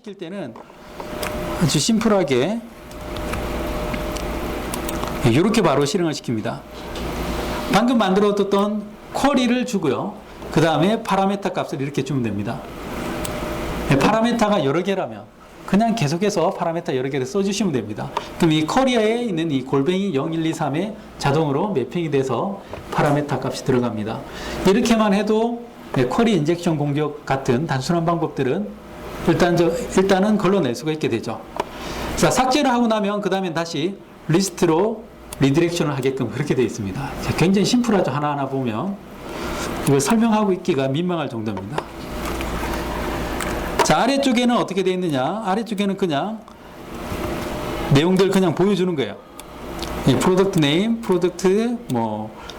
실행시킬 때는 아주 심플하게 이렇게 바로 실행을 시킵니다. 방금 만들어뒀던 쿼리를 주고요. 그 다음에 파라메타 값을 이렇게 주면 됩니다. 파라메타가 여러 개라면 그냥 계속해서 파라메타 여러 개를 써주시면 됩니다. 그럼 이 쿼리에 있는 이 골뱅이 0, 1, 2, 3에 자동으로 매핑이 돼서 파라메타 값이 들어갑니다. 이렇게만 해도 쿼리 인젝션 공격 같은 단순한 방법들은 일단은 걸러낼 수가 있게 되죠. 자, 삭제를 하고 나면 그 다음에 다시 리스트로 리디렉션을 하게끔 그렇게 되어 있습니다. 자, 굉장히 심플하죠. 하나하나 보면 이걸 설명하고 있기가 민망할 정도입니다. 자, 아래쪽에는 어떻게 되어 있느냐? 아래쪽에는 그냥 내용들 그냥 보여주는 거예요. 프로덕트 네임, 프로덕트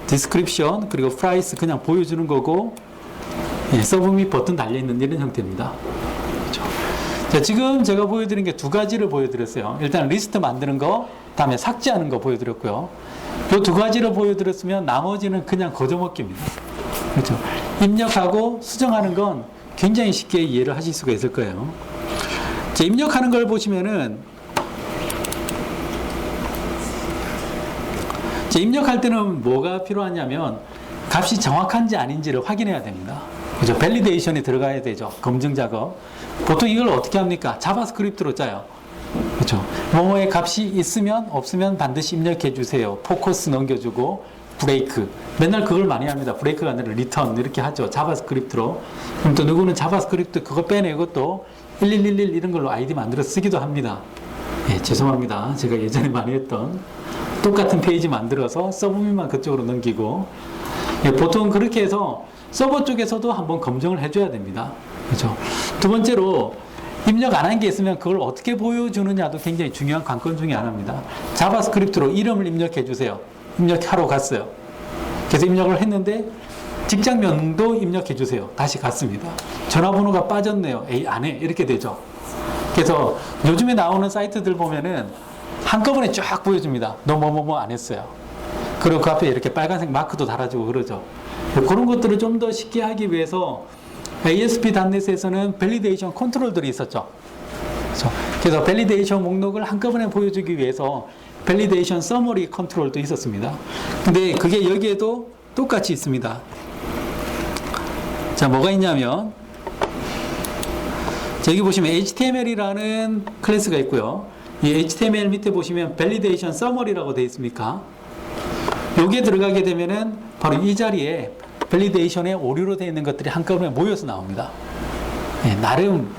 디스크립션, 그리고 프라이스 그냥 보여주는 거고, 서브밋 버튼 달려있는 이런 형태입니다. 그렇죠? 자, 지금 제가 보여드린 게 두 가지를 보여드렸어요. 일단 리스트 만드는 거, 다음에 삭제하는 거 보여드렸고요. 이 두 가지를 보여드렸으면 나머지는 그냥 거저먹기입니다. 그렇죠? 입력하고 수정하는 건 굉장히 쉽게 이해를 하실 수가 있을 거예요. 자, 입력하는 걸 보시면은, 자, 입력할 때는 뭐가 필요하냐면 값이 정확한지 아닌지를 확인해야 됩니다. 그죠? 밸리데이션이 들어가야 되죠. 검증 작업. 보통 이걸 어떻게 합니까? 자바스크립트로 짜요. 그렇죠? 뭐뭐의 값이 있으면 없으면 반드시 입력해 주세요. 포커스 넘겨주고 브레이크. 맨날 그걸 많이 합니다. 브레이크가 아니라 리턴 이렇게 하죠. 자바스크립트로. 그럼 또 누구는 자바스크립트 그거 빼내고 또 1111 이런 걸로 아이디 만들어 쓰기도 합니다. 예, 죄송합니다. 제가 예전에 많이 했던 똑같은 페이지 만들어서 서브밋만 그쪽으로 넘기고, 예, 보통 그렇게 해서 서버 쪽에서도 한번 검증을 해줘야 됩니다. 그렇죠? 두 번째로 입력 안 한 게 있으면 그걸 어떻게 보여주느냐도 굉장히 중요한 관건 중에 하나입니다. 자바스크립트로 이름을 입력해 주세요. 입력하러 갔어요. 그래서 입력을 했는데 직장명도 입력해 주세요. 다시 갔습니다. 전화번호가 빠졌네요. 에이, 안 해. 이렇게 되죠. 그래서 요즘에 나오는 사이트들 보면은 한꺼번에 쫙 보여줍니다. 너 뭐뭐뭐 안 했어요. 그리고 그 앞에 이렇게 빨간색 마크도 달아주고 그러죠. 그런 것들을 좀 더 쉽게 하기 위해서 ASP.NET에서는 밸리데이션 컨트롤들이 있었죠. 그래서 밸리데이션 목록을 한꺼번에 보여주기 위해서 밸리데이션 서머리 컨트롤도 있었습니다. 근데 그게 여기에도 똑같이 있습니다. 자, 뭐가 있냐면, 자, 여기 보시면 HTML이라는 클래스가 있고요. 이 HTML 밑에 보시면 밸리데이션 서머리라고 되어 있습니까? 여기에 들어가게 되면은 바로 이 자리에 밸리데이션에 오류로 되어 있는 것들이 한꺼번에 모여서 나옵니다. 예, 나름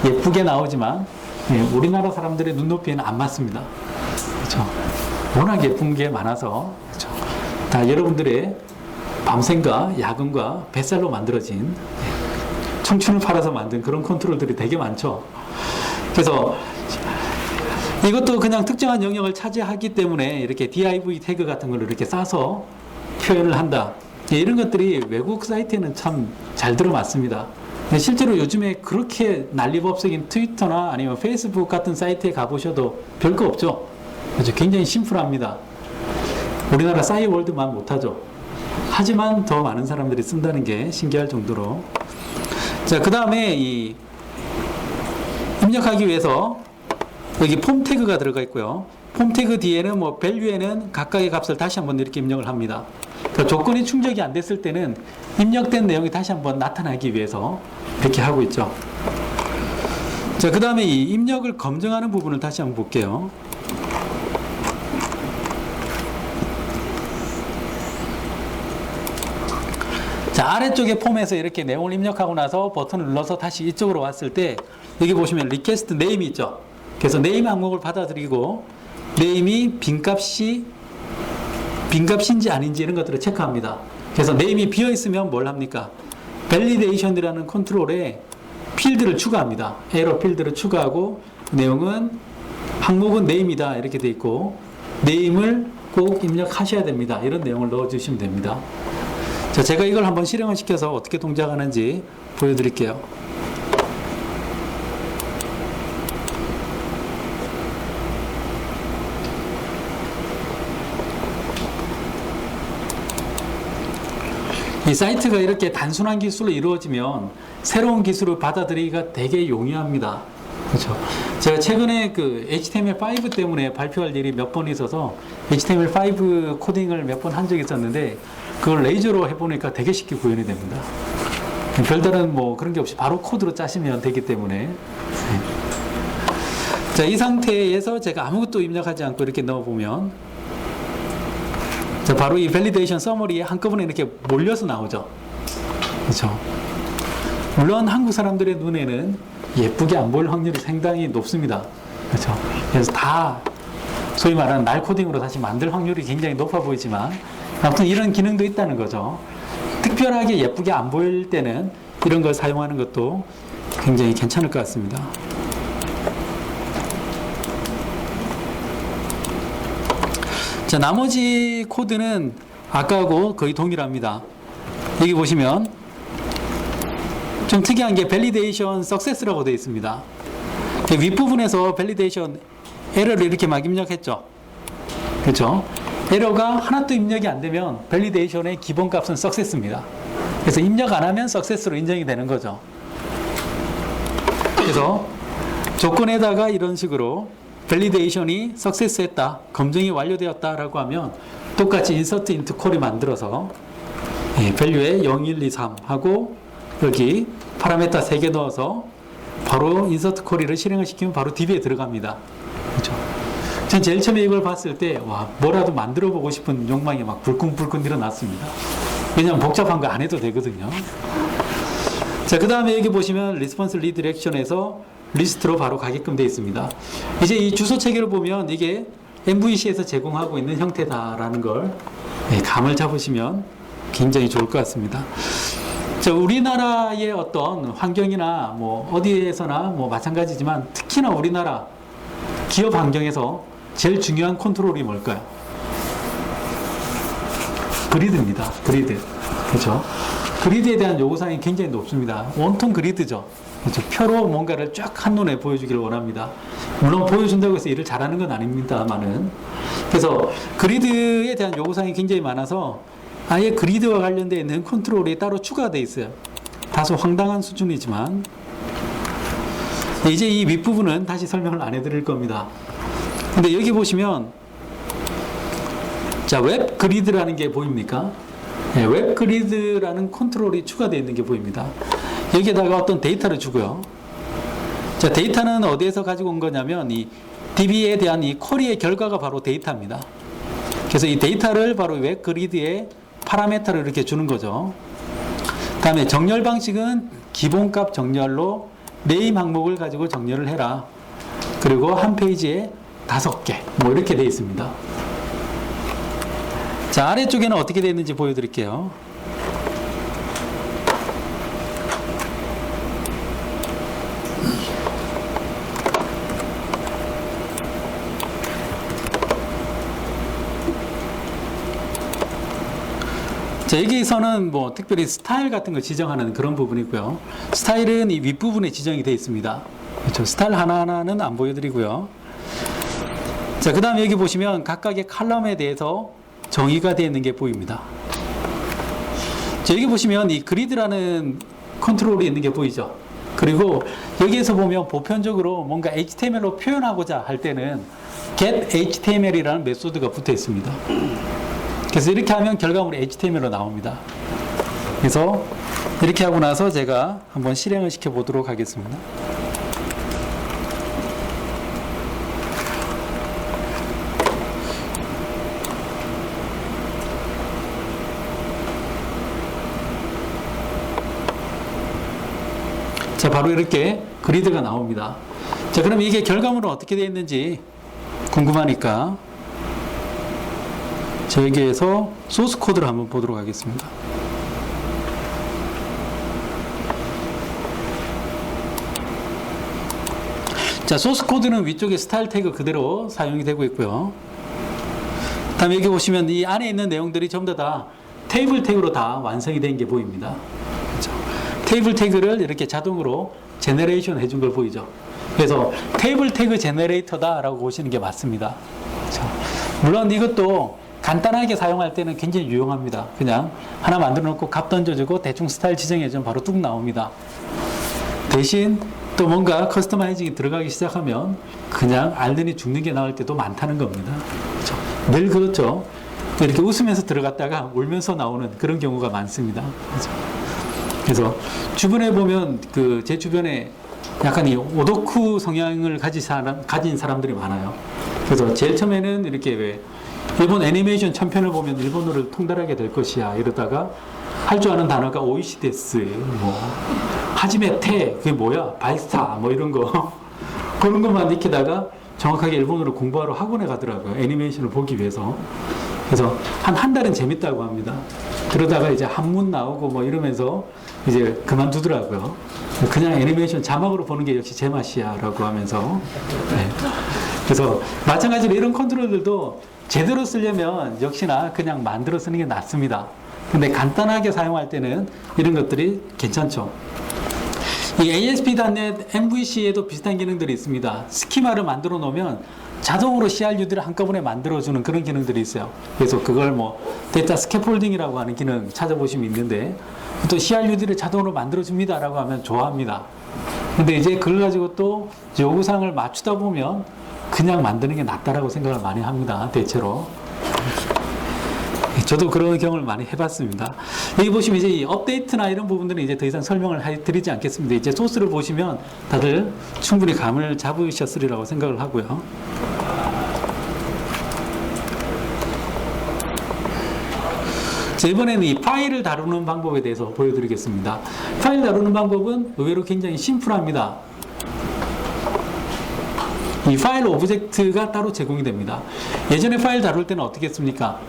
예쁘게 나오지만 우리나라 사람들의 눈높이에는 안 맞습니다. 그렇죠? 워낙 예쁜 게 많아서, 그렇죠? 다 여러분들의 밤샘과 야근과 뱃살로 만들어진, 청춘을 팔아서 만든 그런 컨트롤들이 되게 많죠. 그래서 이것도 그냥 특정한 영역을 차지하기 때문에 이렇게 div 태그 같은 걸 이렇게 싸서 표현을 한다. 이런 것들이 외국 사이트에는 참 잘 들어맞습니다. 실제로 요즘에 그렇게 난리법석인 트위터나 아니면 페이스북 같은 사이트에 가보셔도 별거 없죠. 그렇죠? 굉장히 심플합니다. 우리나라 싸이월드만 못하죠. 하지만 더 많은 사람들이 쓴다는 게 신기할 정도로. 자, 그 다음에 이 입력하기 위해서 여기 폼 태그가 들어가 있고요. 폼 태그 뒤에는 value에는 각각의 값을 다시 한번 이렇게 입력을 합니다. 그러니까 조건이 충족이 안 됐을 때는 입력된 내용이 다시 한번 나타나기 위해서 이렇게 하고 있죠. 자, 그 다음에 이 입력을 검증하는 부분을 다시 한번 볼게요. 자, 아래쪽에 폼에서 이렇게 내용을 입력하고 나서 버튼을 눌러서 다시 이쪽으로 왔을 때 여기 보시면 리퀘스트 네임이 있죠. 그래서 네임 항목을 받아들이고 네임이 빈값인지 아닌지 이런 것들을 체크합니다. 그래서 네임이 비어 있으면 뭘 합니까? 밸리데이션이라는 컨트롤에 필드를 추가합니다. 에러 필드를 추가하고 내용은 항목은 네임이다 이렇게 돼 있고 네임을 꼭 입력하셔야 됩니다. 이런 내용을 넣어주시면 됩니다. 자, 제가 이걸 한번 실행을 시켜서 어떻게 동작하는지 보여드릴게요. 이 사이트가 이렇게 단순한 기술로 이루어지면 새로운 기술을 받아들이기가 되게 용이합니다. 그렇죠. 제가 최근에 그 HTML5 때문에 발표할 일이 몇 번 있어서 HTML5 코딩을 몇 번 한 적이 있었는데 그걸 레이저로 해보니까 되게 쉽게 구현이 됩니다. 별다른 뭐 그런 게 없이 바로 코드로 짜시면 되기 때문에. 자, 이 상태에서 제가 아무것도 입력하지 않고 이렇게 넣어보면 자, 바로 이 밸리데이션 서머리에 한꺼번에 이렇게 몰려서 나오죠. 그렇죠. 물론 한국 사람들의 눈에는 예쁘게 안 보일 확률이 상당히 높습니다. 그렇죠. 그래서 다 소위 말하는 날 코딩으로 다시 만들 확률이 굉장히 높아 보이지만 아무튼 이런 기능도 있다는 거죠. 특별하게 예쁘게 안 보일 때는 이런 걸 사용하는 것도 굉장히 괜찮을 것 같습니다. 자, 나머지 코드는 아까하고 거의 동일합니다. 여기 보시면 좀 특이한 게 밸리데이션 석세스라고 되어 있습니다. 윗부분에서 밸리데이션 에러를 이렇게 막 입력했죠. 그렇죠? 에러가 하나도 입력이 안 되면 밸리데이션의 기본값은 석세스입니다. 그래서 입력 안 하면 석세스로 인정이 되는 거죠. 그래서 조건에다가 이런 식으로 밸리데이션이 석세스했다, 검증이 완료되었다라고 하면 똑같이 insert into 콜이 만들어서 밸류에 0, 1, 2, 3 하고 여기 파라메타 3개 넣어서 바로 인서트 쿼리를 실행을 시키면 바로 DB에 들어갑니다. 그렇죠? 전 제일 처음에 이걸 봤을 때 와, 뭐라도 만들어 보고 싶은 욕망이 막 불끈불끈 일어났습니다. 왜냐하면 복잡한 거 안 해도 되거든요. 자, 그 다음에 여기 보시면 리스폰스 리디렉션에서 리스트로 바로 가게끔 되어 있습니다. 이제 이 주소 체계를 보면 이게 MVC에서 제공하고 있는 형태다라는 걸 감을 잡으시면 굉장히 좋을 것 같습니다. 자, 우리나라의 어떤 환경이나 뭐 어디에서나 뭐 마찬가지지만 특히나 우리나라 기업 환경에서 제일 중요한 컨트롤이 뭘까요? 그리드입니다. 그리드. 그렇죠? 그리드에 대한 요구사항이 굉장히 높습니다. 온통 그리드죠. 그렇죠? 표로 뭔가를 쫙 한눈에 보여주기를 원합니다. 물론 보여준다고 해서 일을 잘하는 건 아닙니다만은. 그래서 그리드에 대한 요구사항이 굉장히 많아서 아예 그리드와 관련되어 있는 컨트롤이 따로 추가되어 있어요. 다소 황당한 수준이지만 이제 이 윗부분은 다시 설명을 안 해드릴 겁니다. 근데 여기 보시면 자, 웹 그리드라는 게 보입니까? 웹 그리드라는 컨트롤이 추가되어 있는 게 보입니다. 여기에다가 어떤 데이터를 주고요. 자, 데이터는 어디에서 가지고 온 거냐면 이 DB에 대한 이 쿼리의 결과가 바로 데이터입니다. 그래서 이 데이터를 바로 웹 그리드에 파라메터를 이렇게 주는 거죠. 다음에 정렬 방식은 기본값 정렬로 네임 항목을 가지고 정렬을 해라. 그리고 한 페이지에 5개 뭐 이렇게 되어 있습니다. 자, 아래쪽에는 어떻게 되어 있는지 보여드릴게요. 자, 여기서는 뭐 특별히 스타일 같은 거 지정하는 그런 부분이고요. 스타일은 이 윗부분에 지정이 되어 있습니다. 그렇죠? 스타일 하나하나는 안 보여드리고요. 자, 그 다음에 여기 보시면 각각의 칼럼에 대해서 정의가 되어 있는 게 보입니다. 자, 여기 보시면 이 그리드라는 컨트롤이 있는 게 보이죠. 그리고 여기에서 보면 보편적으로 뭔가 HTML로 표현하고자 할 때는 get HTML이라는 메소드가 붙어 있습니다. 그래서 이렇게 하면 결과물이 HTML로 나옵니다. 그래서 이렇게 하고 나서 제가 한번 실행을 시켜 보도록 하겠습니다. 자, 바로 이렇게 그리드가 나옵니다. 자, 그럼 이게 결과물은 어떻게 되어 있는지 궁금하니까 자, 여기에서 소스 코드를 한번 보도록 하겠습니다. 자, 소스 코드는 위쪽에 스타일 태그 그대로 사용이 되고 있고요. 다음에 여기 보시면 이 안에 있는 내용들이 전부 다 테이블 태그로 다 완성이 된 게 보입니다. 그렇죠? 테이블 태그를 이렇게 자동으로 제너레이션 해준 걸 보이죠. 그래서 테이블 태그 제너레이터다라고 보시는 게 맞습니다. 그렇죠? 물론 이것도 간단하게 사용할 때는 굉장히 유용합니다. 그냥 하나 만들어 놓고 값 던져주고 대충 스타일 지정해주면 바로 뚝 나옵니다. 대신 또 뭔가 커스터마이징이 들어가기 시작하면 그냥 알더니 죽는 게 나올 때도 많다는 겁니다. 그렇죠? 늘 그렇죠. 이렇게 웃으면서 들어갔다가 울면서 나오는 그런 경우가 많습니다. 그렇죠? 그래서 주변에 보면 제 주변에 약간 이 오덕후 성향을 가진 사람들이 많아요. 그래서 제일 처음에는 이렇게 왜 일본 애니메이션 천편을 보면 일본어를 통달하게 될 것이야 이러다가 할 줄 아는 단어가 오이시데스, 뭐 하지메 테, 그게 뭐야, 바이스타, 뭐 이런 거 그런 것만 익히다가 정확하게 일본어를 공부하러 학원에 가더라고요. 애니메이션을 보기 위해서. 그래서 한 달은 재밌다고 합니다. 그러다가 이제 한문 나오고 뭐 이러면서 이제 그만두더라고요. 그냥 애니메이션 자막으로 보는 게 역시 제 맛이야 라고 하면서. 네. 그래서 마찬가지로 이런 컨트롤들도 제대로 쓰려면 역시나 그냥 만들어 쓰는 게 낫습니다. 근데 간단하게 사용할 때는 이런 것들이 괜찮죠. 이 ASP.NET MVC에도 비슷한 기능들이 있습니다. 스키마를 만들어 놓으면 자동으로 CRUD를 한꺼번에 만들어주는 그런 기능들이 있어요. 그래서 그걸 뭐 데이터 스캐폴딩이라고 하는 기능 찾아보시면 있는데 또 CRUD를 자동으로 만들어줍니다 라고 하면 좋아합니다. 근데 이제 그걸 가지고 또 요구사항을 맞추다 보면 그냥 만드는 게 낫다라고 생각을 많이 합니다. 대체로. 저도 그런 경험을 많이 해봤습니다. 여기 보시면 이제 이 업데이트나 이런 부분들은 이제 더 이상 설명을 드리지 않겠습니다. 이제 소스를 보시면 다들 충분히 감을 잡으셨으리라고 생각을 하고요. 자, 이번에는 이 파일을 다루는 방법에 대해서 보여드리겠습니다. 파일 다루는 방법은 의외로 굉장히 심플합니다. 이 파일 오브젝트가 따로 제공이 됩니다. 예전에 파일 다룰 때는 어떻게 했습니까?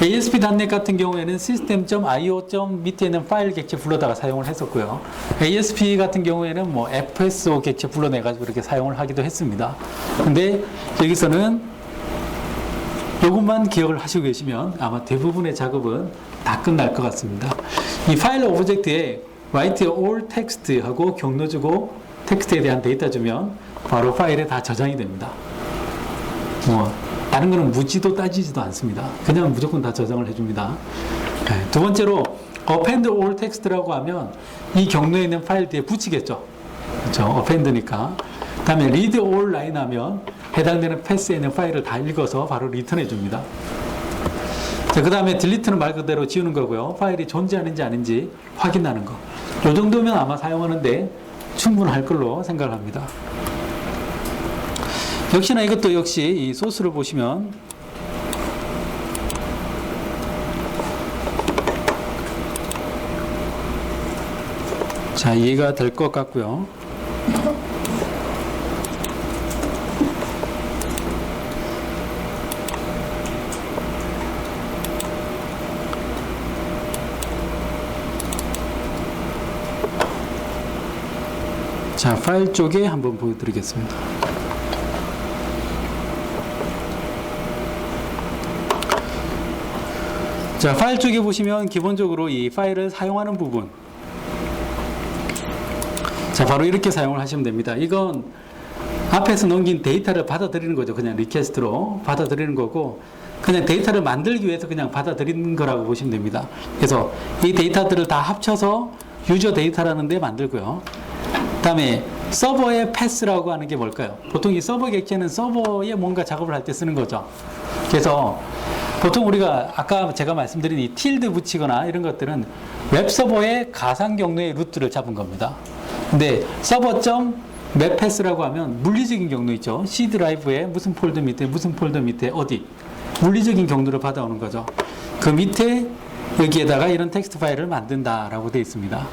ASP.NET 같은 경우에는 system.io 밑에 있는 파일 객체 불러다가 사용을 했었고요. ASP 같은 경우에는 뭐 FSO 객체 불러내가지고 이렇게 사용을 하기도 했습니다. 근데 여기서는 이것만 기억을 하시고 계시면 아마 대부분의 작업은 다 끝날 것 같습니다. 이 파일 오브젝트에 write all text 하고 경로 주고 텍스트에 대한 데이터 주면 바로 파일에 다 저장이 됩니다. 다른 거는 묻지도 따지지도 않습니다. 그냥 무조건 다 저장을 해줍니다. 네. 두 번째로 append all text라고 하면 이 경로에 있는 파일 뒤에 붙이겠죠. 그렇죠? append니까. 다음에 read all line 하면 해당되는 패스에 있는 파일을 다 읽어서 바로 리턴해 줍니다. 그 다음에 delete는 말 그대로 지우는 거고요. 파일이 존재하는지 아닌지 확인하는 거. 이 정도면 아마 사용하는데 충분할 걸로 생각을 합니다. 역시나 이것도 역시 이 소스를 보시면 자, 이해가 될 것 같고요. 자, 파일 쪽에 한번 보여드리겠습니다. 자, 파일 쪽에 보시면 기본적으로 이 파일을 사용하는 부분. 자, 바로 이렇게 사용을 하시면 됩니다. 이건 앞에서 넘긴 데이터를 받아들이는 거죠. 그냥 리퀘스트로 받아들이는 거고, 그냥 데이터를 만들기 위해서 그냥 받아들이는 거라고 보시면 됩니다. 그래서 이 데이터들을 다 합쳐서 유저 데이터라는 데 만들고요. 그 다음에 서버의 패스라고 하는 게 뭘까요? 보통 이 서버 객체는 서버에 뭔가 작업을 할 때 쓰는 거죠. 그래서 보통 우리가 아까 제가 말씀드린 이 틸드 붙이거나 이런 것들은 웹서버의 가상 경로의 루트를 잡은 겁니다. 근데 서버.맵패스라고 하면 물리적인 경로 있죠. C 드라이브에 무슨 폴더 밑에 어디 물리적인 경로를 받아오는 거죠. 그 밑에 여기에다가 이런 텍스트 파일을 만든다라고 되어 있습니다.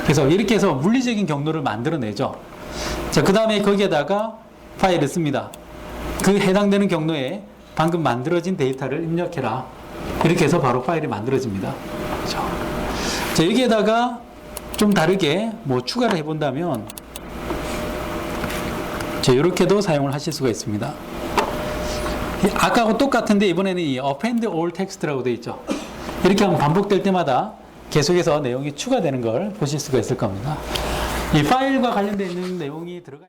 그래서 이렇게 해서 물리적인 경로를 만들어내죠. 자, 그 다음에 거기에다가 파일을 씁니다. 그 해당되는 경로에 방금 만들어진 데이터를 입력해라. 이렇게 해서 바로 파일이 만들어집니다. 그렇죠? 자, 여기에다가 좀 다르게 뭐 추가를 해본다면, 자, 이렇게도 사용을 하실 수가 있습니다. 아까하고 똑같은데 이번에는 이 append all text라고 되어 있죠. 이렇게 하면 반복될 때마다 계속해서 내용이 추가되는 걸 보실 수가 있을 겁니다. 이 파일과 관련되어 있는 내용이 들어가